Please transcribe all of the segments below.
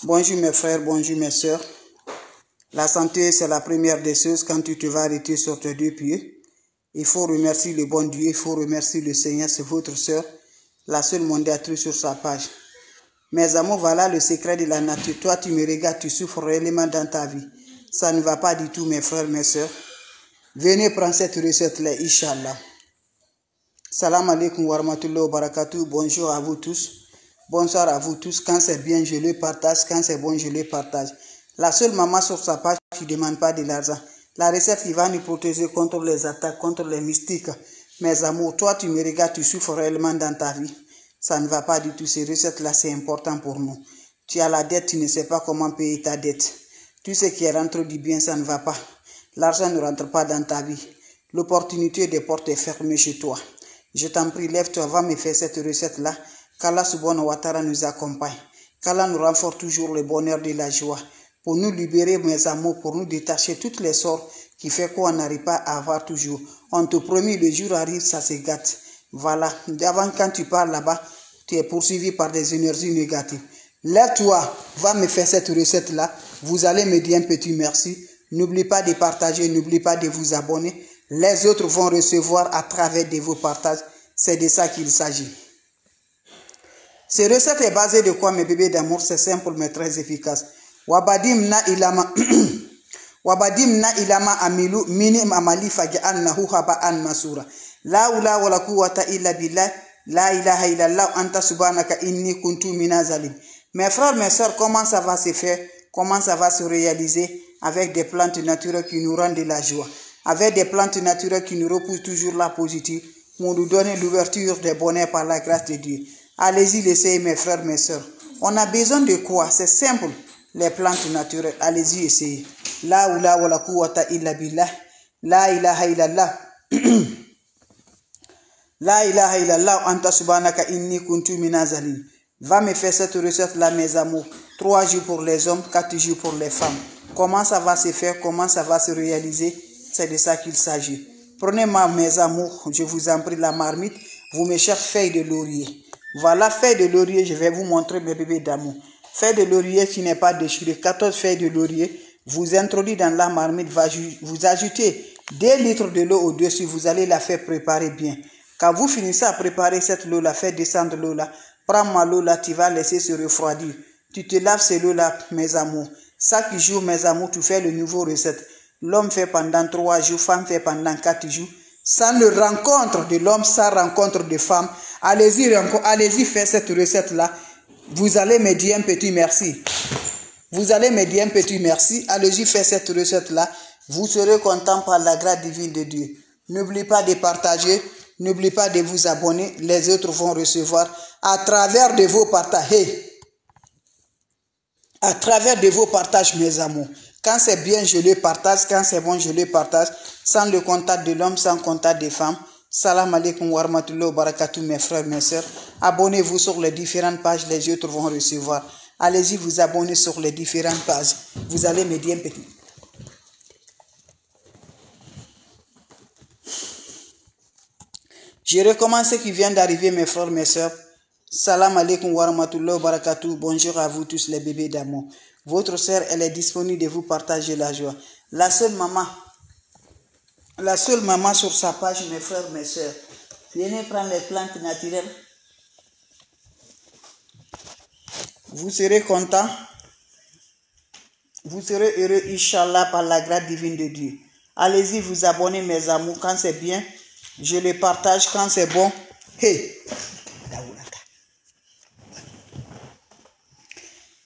Bonjour mes frères, bonjour mes soeurs. La santé, c'est la première des choses. Quand tu te vas arrêter sur tes deux pieds, il faut remercier le bon Dieu, il faut remercier le Seigneur. C'est votre soeur, la seule modératrice sur sa page. Mes amours, voilà le secret de la nature. Toi, tu me regardes, tu souffres réellement dans ta vie. Ça ne va pas du tout, mes frères, mes soeurs. Venez prendre cette recette-là, Inch'Allah. Salam alaikum wa rahmatullahi wa barakatuh. Bonjour à vous tous. Bonsoir à vous tous. Quand c'est bien, je le partage. Quand c'est bon, je le partage. La seule maman sur sa page qui ne demande pas de l'argent. La recette qui va nous protéger contre les attaques, contre les mystiques. Mes amours, toi, tu me regardes, tu souffres réellement dans ta vie. Ça ne va pas du tout. Ces recettes-là, c'est important pour nous. Tu as la dette, tu ne sais pas comment payer ta dette. Tout ce qui rentre du bien, ça ne va pas. L'argent ne rentre pas dans ta vie. L'opportunité des portes est fermée chez toi. Je t'en prie, lève-toi, va me faire cette recette-là. Qu'Allah subhanahu wa ta'ala nous accompagne. Qu'Allah nous renforce toujours le bonheur de la joie. Pour nous libérer, mes amours, pour nous détacher toutes les sorts qui fait qu'on n'arrive pas à avoir toujours. On te promet, le jour arrive, ça se gâte. Voilà. Avant, quand tu pars là-bas, tu es poursuivi par des énergies négatives. Lève-toi, va me faire cette recette-là. Vous allez me dire un petit merci. N'oublie pas de partager, n'oublie pas de vous abonner. Les autres vont recevoir à travers de vos partages. C'est de ça qu'il s'agit. Cette recette est basée de quoi, mes bébés d'amour? C'est simple mais très efficace. Wabadim na ilama amilu minim amali faja'annahu haba'an masura. La ula wala quwwata illa billah. La ilaha illallah anta subhanaka inni kuntu minaz zalim. Mes frères, mes soeurs, comment ça va se faire? Comment ça va se réaliser? Avec des plantes naturelles qui nous rendent de la joie. Avec des plantes naturelles qui nous repoussent toujours la positive. Pour nous donner l'ouverture des bonheurs par la grâce de Dieu. Allez-y, l'essayez, mes frères, mes soeurs. On a besoin de quoi? C'est simple. Les plantes naturelles. Allez-y, essayez. La oula wa la quwwata illa billah. La ilaha illallah. La ilaha illallah. Anta subhanaka inni kuntu minaz zalim. Va me faire cette recette-là, mes amours. 3 jours pour les hommes, 4 jours pour les femmes. Comment ça va se faire? Comment ça va se réaliser? C'est de ça qu'il s'agit. Prenez-moi, mes amours, je vous en prie, la marmite. Vous me cherchez feuille de laurier. Voilà, feuille de laurier, je vais vous montrer mes bébés d'amour. Feuille de laurier qui n'est pas déchirée, 14 feuilles de laurier. Vous introduisez dans la marmite, vous ajoutez 2 litres de l'eau au-dessus, vous allez la faire préparer bien. Quand vous finissez à préparer cette eau, la faire descendre l'eau là, prends-moi l'eau là, tu vas laisser se refroidir. Tu te laves cette eau là, mes amours. Chaque jour, mes amours, tu fais le nouveau recette. L'homme fait pendant 3 jours, femme fait pendant 4 jours. Sans le rencontre de l'homme, sans rencontre de femme. Allez-y faire cette recette-là. Vous allez me dire un petit merci. Vous allez me dire un petit merci. Allez-y faire cette recette-là. Vous serez content par la grâce divine de Dieu. N'oubliez pas de partager. N'oubliez pas de vous abonner. Les autres vont recevoir à travers de vos partages. Hey. À travers de vos partages, mes amours. Quand c'est bien, je le partage. Quand c'est bon, je le partage. Sans le contact de l'homme, sans contact des femmes. Salam alaikum wa rahmatullahi wa barakatuh, mes frères, mes soeurs. Abonnez-vous sur les différentes pages, les autres vont recevoir. Allez-y vous abonner sur les différentes pages. Vous allez me dire un petit. Je recommence ce qui vient d'arriver, mes frères, mes soeurs. Salam alaikum wa rahmatullahi wa barakatuh. Bonjour à vous tous les bébés d'amour. Votre sœur, elle est disponible de vous partager la joie. La seule maman sur sa page, mes frères, mes soeurs. Venez prendre les plantes naturelles. Vous serez content. Vous serez heureux, Inch'Allah, par la grâce divine de Dieu. Allez-y vous abonner, mes amours. Quand c'est bien, je les partage. Quand c'est bon, hey.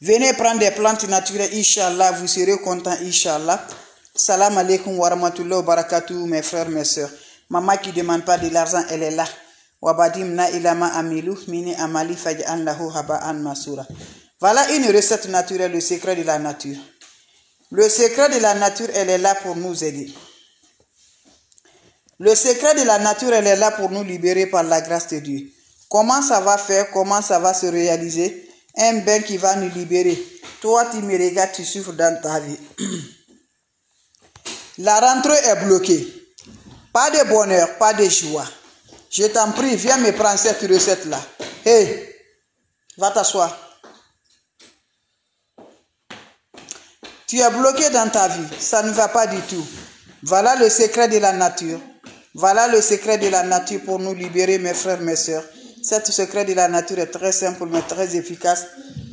Venez prendre des plantes naturelles, Inch'Allah, vous serez content, Inch'Allah. Salam alaikum wa rahmatullahi wa barakatuh, mes frères, mes soeurs. Maman qui ne demande pas de l'argent, elle est là. Wabadim na ilama amilu, mini amali faja'annahu haba'an masura. Voilà une recette naturelle, le secret de la nature. Le secret de la nature, elle est là pour nous aider. Le secret de la nature, elle est là pour nous libérer par la grâce de Dieu. Comment ça va faire? Comment ça va se réaliser? Un bain qui va nous libérer. Toi, tu me regardes, tu souffres dans ta vie. La rentrée est bloquée. Pas de bonheur, pas de joie. Je t'en prie, viens me prendre cette recette-là. Hey, va t'asseoir. Tu es bloqué dans ta vie. Ça ne va pas du tout. Voilà le secret de la nature. Voilà le secret de la nature pour nous libérer, mes frères, mes sœurs. Ce secret de la nature est très simple, mais très efficace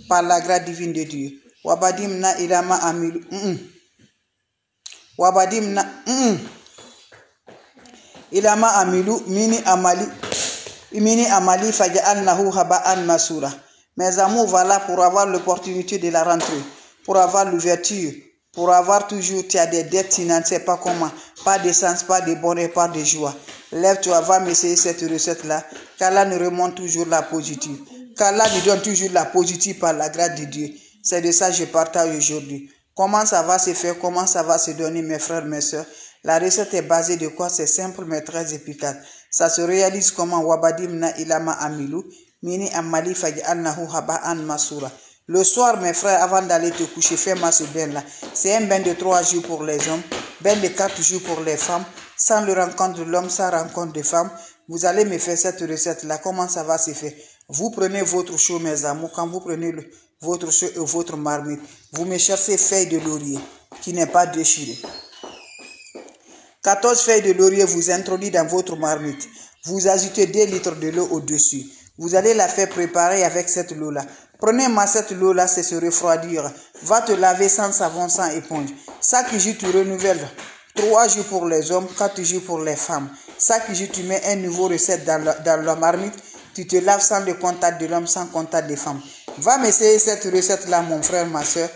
par la grâce divine de Dieu. Wabadimna ilama amilu. Wabadimna. Ilama amilu mini amali faja'alnahu haba'an masura. Mes amours, voilà pour avoir l'opportunité de la rentrée, pour avoir l'ouverture, pour avoir toujours, tu as des dettes, tu n'en sais pas comment, pas de sens, pas de bonheur, pas de joie. Lève-toi, va m'essayer cette recette-là, qu'Allah nous remonte toujours la positive, qu'Allah nous donne toujours la positive par la grâce de Dieu. C'est de ça que je partage aujourd'hui. Comment ça va se faire, comment ça va se donner, mes frères, mes sœurs. La recette est basée de quoi? C'est simple mais très efficace. Ça se réalise comment? Wabadimna ilama amilu mini amali faj'alnahu haba'an masura. Le soir, mes frères, avant d'aller te coucher, fais-moi ce bain-là. C'est un bain de 3 jours pour les hommes, bain de 4 jours pour les femmes, sans le rencontre de l'homme, sans rencontre de femme. Vous allez me faire cette recette-là. Comment ça va se faire? Vous prenez votre chaud, mes amours. Quand vous prenez votre chaud et votre marmite, vous me cherchez feuille de laurier qui n'est pas déchirée. 14 feuilles de laurier vous introduisez dans votre marmite. Vous ajoutez 2 litres de l'eau au-dessus. Vous allez la faire préparer avec cette eau-là. Prenez-moi cette eau-là, c'est se refroidir. Va te laver sans savon, sans éponge. Chaque jour, tu renouvelles. 3 jours pour les hommes, 4 jours pour les femmes. Chaque jour, tu mets un nouveau recette dans la marmite. Tu te laves sans le contact de l'homme, sans contact des femmes. Va m'essayer cette recette-là, mon frère, ma soeur.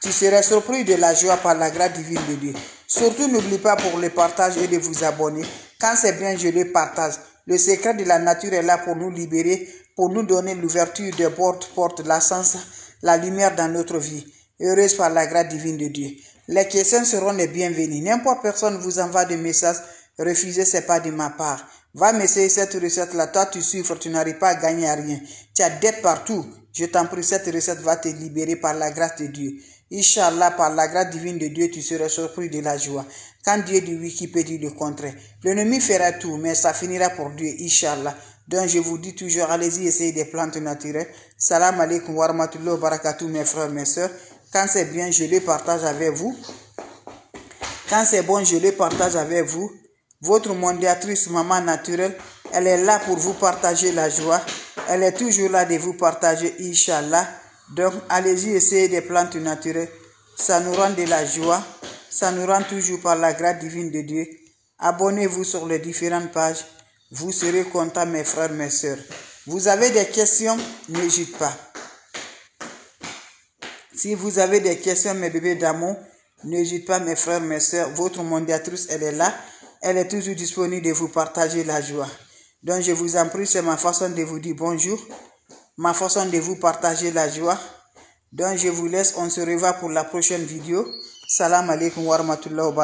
Tu seras surpris de la joie par la grâce divine de Dieu. Surtout, n'oublie pas pour le partage et de vous abonner. Quand c'est bien, je le partage. Le secret de la nature est là pour nous libérer, pour nous donner l'ouverture des portes, la sens, la lumière dans notre vie. Heureuse par la grâce divine de Dieu. Les questions seront les bienvenues. N'importe personne vous envoie des messages, refusez, c'est pas de ma part. Va m'essayer cette recette-là. Toi, tu souffres, tu n'arrives pas à gagner à rien. Tu as dette partout. Je t'en prie, cette recette va te libérer par la grâce de Dieu. Inch'Allah, par la grâce divine de Dieu, tu seras surpris de la joie. Quand Dieu dit oui, qui peut dire le contraire? L'ennemi fera tout, mais ça finira pour Dieu, Inch'Allah. Donc je vous dis toujours, allez-y, essayez des plantes naturelles. Salam alaikum wa rahmatullahi wa barakatuh, mes frères, mes sœurs. Quand c'est bien, je les partage avec vous. Quand c'est bon, je les partage avec vous. Votre mondiatrice, maman naturelle, elle est là pour vous partager la joie. Elle est toujours là de vous partager, Inch'Allah. Donc, allez-y, essayez des plantes naturelles. Ça nous rend de la joie. Ça nous rend toujours par la grâce divine de Dieu. Abonnez-vous sur les différentes pages. Vous serez contents, mes frères, mes sœurs. Vous avez des questions, n'hésitez pas. Si vous avez des questions, mes bébés d'amour, n'hésitez pas, mes frères, mes sœurs. Votre mondiatrice, elle est là. Elle est toujours disponible de vous partager la joie. Donc, je vous en prie, c'est ma façon de vous dire bonjour. Ma façon de vous partager la joie. Donc, je vous laisse. On se revoit pour la prochaine vidéo. Salam alaikum wa rahmatullahi wa barakatuh.